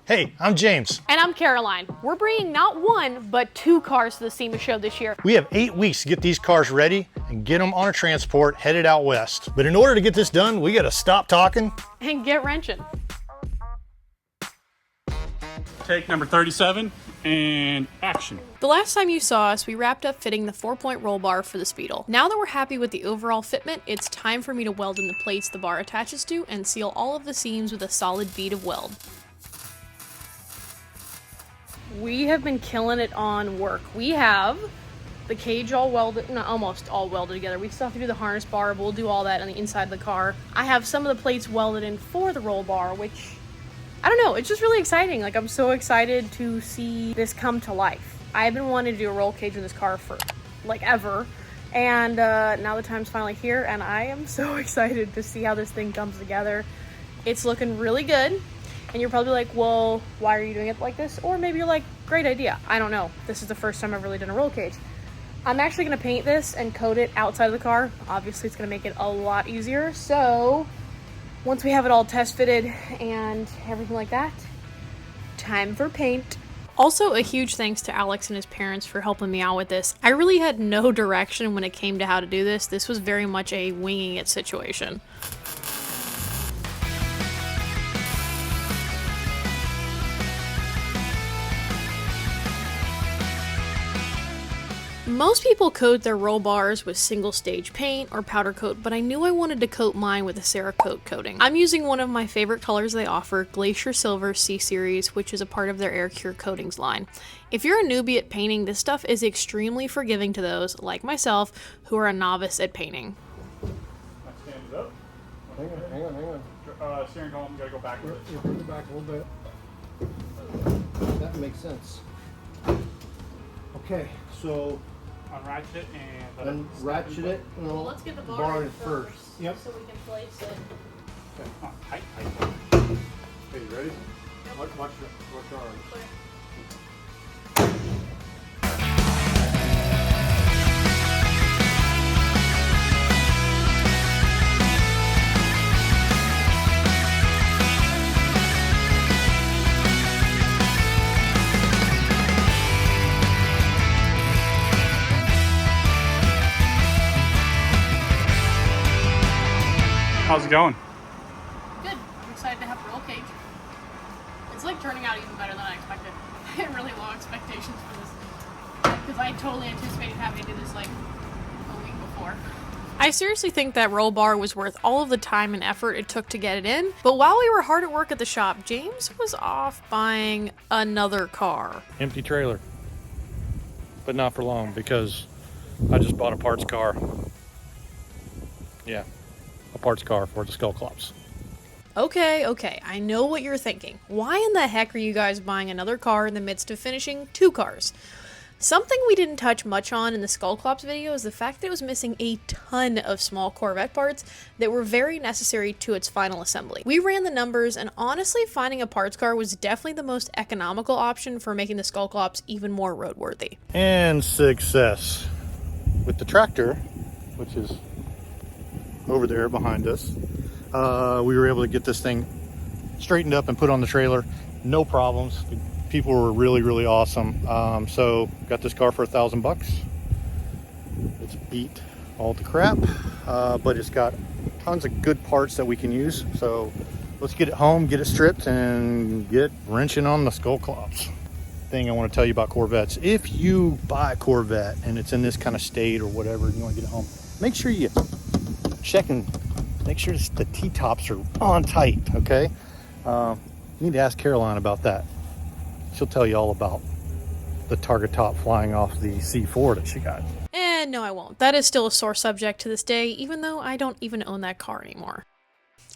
Hey, I'm James. And I'm Caroline. We're bringing not one, but 2 cars to the SEMA show this year. We have 8 weeks to get these cars ready and get them on a transport headed out west. But in order to get this done, we gotta stop talking and get wrenching. Take number 37 and action. The last time you saw us, we wrapped up fitting the 4-point roll bar for the Speedle. Now that we're happy with the overall fitment, it's time for me to weld in the plates the bar attaches to and seal all of the seams with a solid bead of weld. We have been killing it on work. We have the cage all welded, not almost all welded together. We still have to do the harness bar, but we'll do all that on the inside of the car. I have some of the plates welded in for the roll bar, which, I don't know, it's just really exciting. Like, I'm so excited to see this come to life. I've been wanting to do a roll cage in this car for, like, ever. And now the time's finally here, and I am so excited to see how this thing comes together. It's looking really good. And you're probably like, well, why are you doing it like this? Or maybe you're like, great idea. I don't know. This is the first time I've really done a roll cage. I'm actually gonna paint this and coat it outside of the car. Obviously, it's gonna make it a lot easier. So once we have it all test fitted and everything like that, time for paint. Also, a huge thanks to Alex and his parents for helping me out with this. I really had no direction when it came to how to do this. This was very much a winging it situation. Most people coat their roll bars with single stage paint or powder coat, but I knew I wanted to coat mine with a Cerakote coating. I'm using one of my favorite colors they offer, Glacier Silver C-Series, which is a part of their Air Cure coatings line. If you're a newbie at painting, this stuff is extremely forgiving to those, like myself, who are a novice at painting. Stand up. Hang on. Steering column, gotta go backwards. You bring it back a little bit. That makes sense. Okay, so Unratchet it and ratchet it. No, Let's get the bar in first. Yep. So we can place it. Okay. Oh, tight. Okay, you ready? Yep. Watch your arms. Okay. How's it going? Good. I'm excited to have a roll cage. It's like turning out even better than I expected. I had really low expectations for this because I totally anticipated having to do this like a week before. I seriously think that roll bar was worth all of the time and effort it took to get it in, but while we were hard at work at the shop, James was off buying another car. empty trailer. But not for long because I just bought a parts car. Yeah, a parts car for the Skullclops. Okay, I know what you're thinking. Why in the heck are you guys buying another car in the midst of finishing 2 cars? Something we didn't touch much on in the Skullclops video is the fact that it was missing a ton of small Corvette parts that were very necessary to its final assembly. We ran the numbers, and honestly, finding a parts car was definitely the most economical option for making the Skullclops even more roadworthy. And success. With the tractor, which is over there behind us, we were able to get this thing straightened up and put on the trailer. No problems. The people were really awesome. So got this car for $1,000. It's beat all the crap, but it's got tons of good parts that we can use. So let's get it home, get it stripped, and get wrenching on the Skullclops. Thing I want to tell you about Corvettes: if you buy a Corvette and it's in this kind of state or whatever, and you want to get it home, make sure you check and make sure the T-tops are on tight, okay? You need to ask Caroline about that. She'll tell you all about the target top flying off the C4 that she got. And no, I won't. That is still a sore subject to this day, even though I don't even own that car anymore.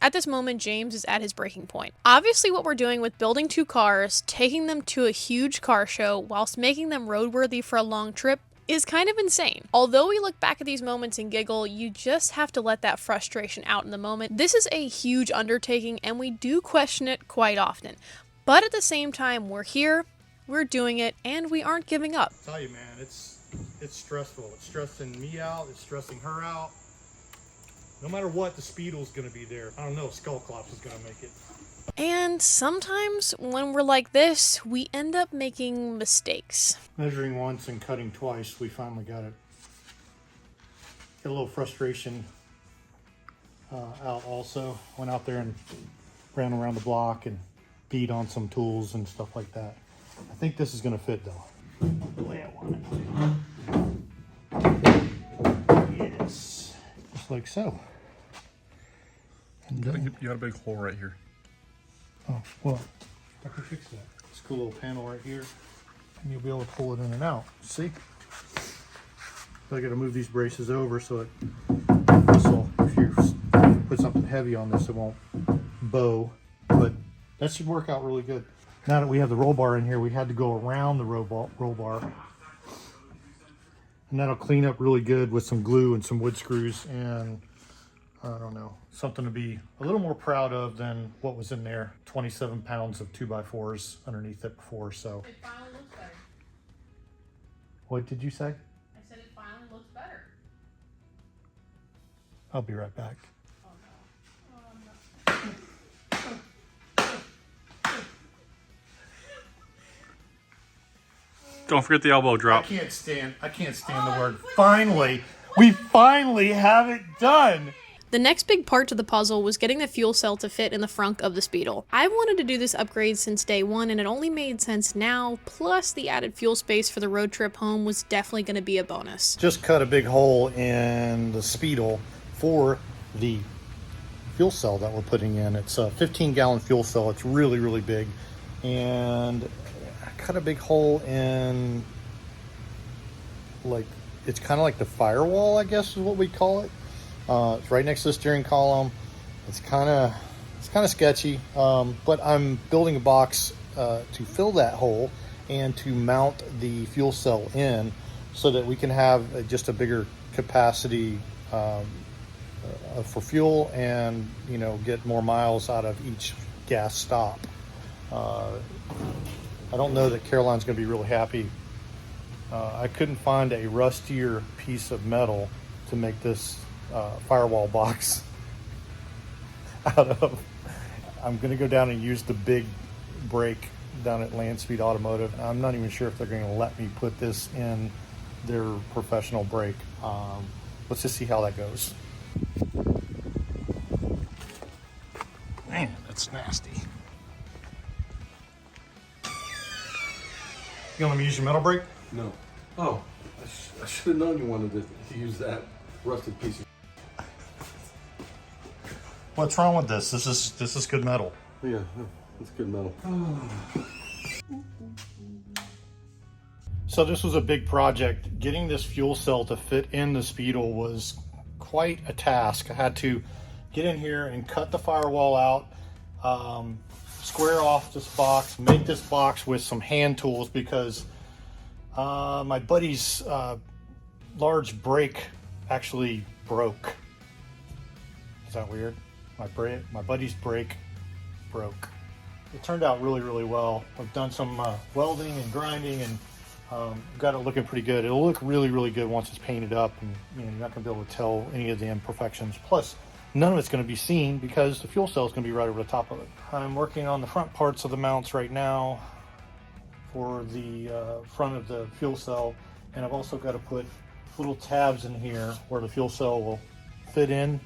At this moment, James is at his breaking point. Obviously, what we're doing with building 2 cars, taking them to a huge car show, whilst making them roadworthy for a long trip, is kind of insane. Although we look back at these moments and giggle, you just have to let that frustration out in the moment. This is a huge undertaking, and we do question it quite often. But at the same time, we're here, we're doing it, and we aren't giving up. I tell you, man, it's stressful. It's stressing me out, it's stressing her out. No matter what, the Speedle's gonna be there. I don't know if Skullclops is gonna make it. And sometimes when we're like this, we end up making mistakes. Measuring once and cutting twice, we finally got it. Get a little frustration out also. Went out there and ran around the block and beat on some tools and stuff like that. I think this is going to fit though, the way I want it. Yes, just like so. And, You got a big hole right here. oh, well, I can fix that. This cool little panel right here, and you'll be able to pull it in and out. See? I got to move these braces over so it, this will, if you put something heavy on this, it won't bow, but that should work out really good. Now that we have the roll bar in here, we had to go around the roll bar, and that'll clean up really good with some glue and some wood screws, and I don't know, something to be a little more proud of than what was in there. 27 pounds of 2x4s underneath it before, so. It finally looks better. What did you say? I said it finally looks better. I'll be right back. Oh no. Oh no. Don't forget the elbow drop. I can't stand the word finally. We finally have it done. The next big part to the puzzle was getting the fuel cell to fit in the frunk of the Speedle. I wanted to do this upgrade since day one, and it only made sense now, plus the added fuel space for the road trip home was definitely going to be a bonus. Just cut a big hole in the Speedle for the fuel cell that we're putting in. It's a 15-gallon fuel cell. It's really, really big. And I cut a big hole in, like, it's kind of like the firewall, I guess is what we call it. It's right next to the steering column. It's kind of sketchy, but I'm building a box to fill that hole and to mount the fuel cell in so that we can have just a bigger capacity for fuel and, you know, get more miles out of each gas stop. I don't know that Caroline's going to be really happy. I couldn't find a rustier piece of metal to make this firewall box out of. I'm going to go down and use the big brake down at Land Speed Automotive. I'm not even sure if they're going to let me put this in their professional brake. Let's just see how that goes. Man, that's nasty. You want me to use your metal brake? No. Oh, I should have known you wanted to use that rusted piece of. What's wrong with this? This is good metal. Yeah, it's good metal. So this was a big project. Getting this fuel cell to fit in the Speedle was quite a task. I had to get in here and cut the firewall out, square off this box, make this box with some hand tools because my buddy's large brake actually broke. Is that weird? My buddy's brake broke. It turned out really, really well. I've done some welding and grinding and got it looking pretty good. It'll look really, really good once it's painted up, and you know, you're not going to be able to tell any of the imperfections. Plus, none of it's going to be seen because the fuel cell is going to be right over the top of it. I'm working on the front parts of the mounts right now for the front of the fuel cell, and I've also got to put little tabs in here where the fuel cell will fit in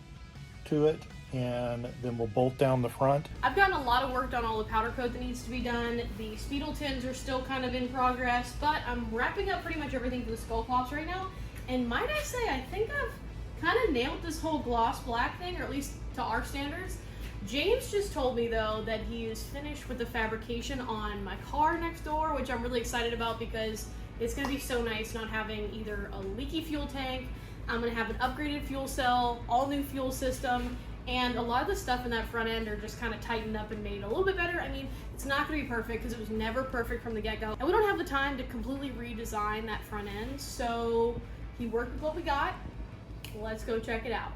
to it, and then we'll bolt down the front. I've gotten a lot of work done, all the powder coat that needs to be done. The Speedle tins are still kind of in progress, but I'm wrapping up pretty much everything for the Skullclops right now. And might I say, I think I've kind of nailed this whole gloss black thing, or at least to our standards. James just told me though that he is finished with the fabrication on my car next door, which I'm really excited about because it's going to be so nice not having either a leaky fuel tank. I'm going to have an upgraded fuel cell, all new fuel system, and a lot of the stuff in that front end are just kind of tightened up and made a little bit better. I mean, it's not going to be perfect because it was never perfect from the get-go. And we don't have the time to completely redesign that front end, so he worked with what we got. Let's go check it out.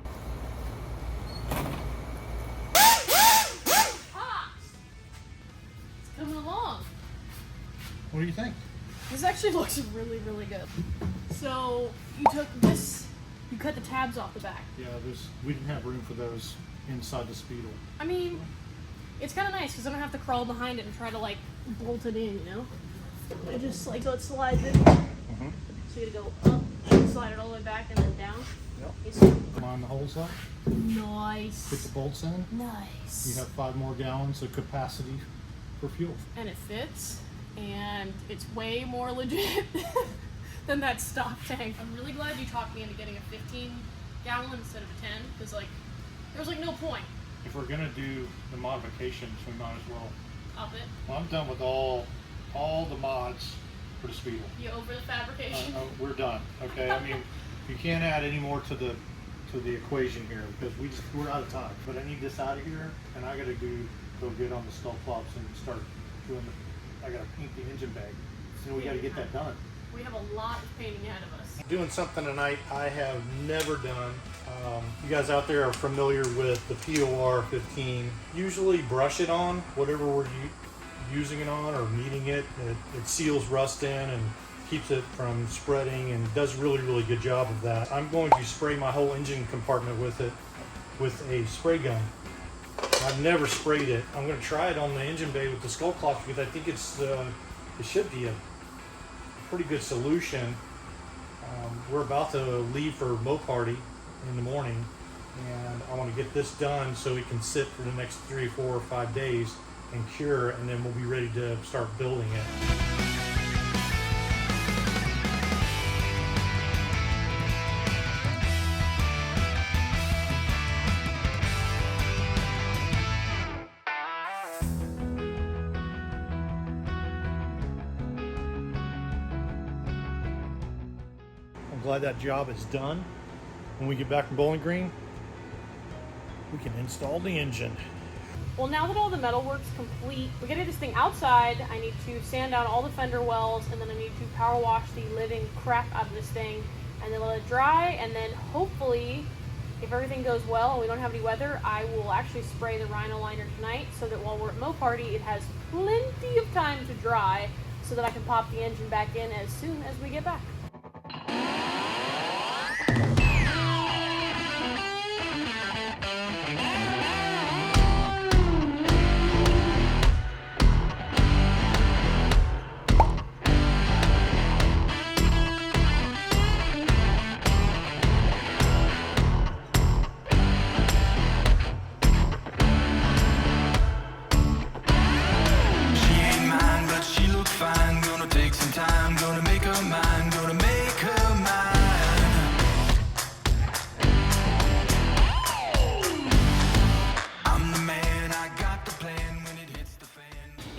Pops! It's coming along. What do you think? This actually looks really, really good. So you took this, you cut the tabs off the back. Yeah, we didn't have room for those inside the Speedle. I mean, it's kind of nice because I don't have to crawl behind it and try to like bolt it in, you know? It just like, so it slides in. So you gotta go up, and slide it all the way back, and then down. Yep. Come on the holes up. Nice. Put the bolts in. Nice. You have 5 more gallons of capacity for fuel. And it fits, and it's way more legit than that stock tank. I'm really glad you talked me into getting a 15 gallon instead of a 10, because like, there was like no point. If we're gonna do the modifications, we might as well. Up it. Well, I'm done with all the mods for the Speedle. You over the fabrication? We're done. Okay. I mean, you can't add any more to the equation here because we're out of time. But I need this out of here, and I gotta go get on the Skullclops and start doing. I gotta paint the engine bag. So we gotta get that done. We have a lot of painting ahead of us. Doing something tonight I have never done. You guys out there are familiar with the POR 15. Usually brush it on whatever we're using it on or kneading it. It seals rust in and keeps it from spreading and does a really good job of that. I'm going to spray my whole engine compartment with it with a spray gun. I've never sprayed it. I'm going to try it on the engine bay with the Skullclops because I think it should be a pretty good solution. We're about to leave for Mo Party in the morning, and I want to get this done so it can sit for the next 3, 4, or 5 days and cure, and then we'll be ready to start building it. I'm glad that job is done. When we get back from Bowling Green, we can install the engine. Well, now that all the metal work's complete, we gotta get this thing outside. I need to sand down all the fender wells, and then I need to power wash the living crap out of this thing, and then let it dry, and then hopefully, if everything goes well and we don't have any weather, I will actually spray the Rhino liner tonight so that while we're at Mo Party, it has plenty of time to dry so that I can pop the engine back in as soon as we get back.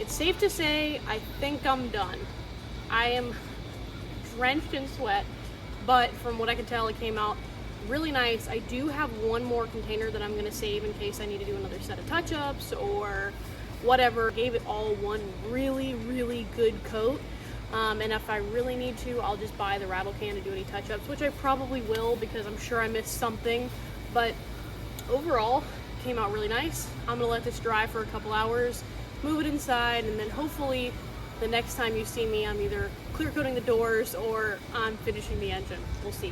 Safe to say, I think I'm done. I am drenched in sweat, but from what I can tell, it came out really nice. I do have one more container that I'm going to save in case I need to do another set of touch-ups or whatever. Gave it all one really good coat, and if I really need to, I'll just buy the rattle can to do any touch-ups, which I probably will because I'm sure I missed something, but overall, it came out really nice. I'm going to let this dry for a couple hours, move it inside, and then hopefully the next time you see me, I'm either clear coating the doors or I'm finishing the engine. We'll see.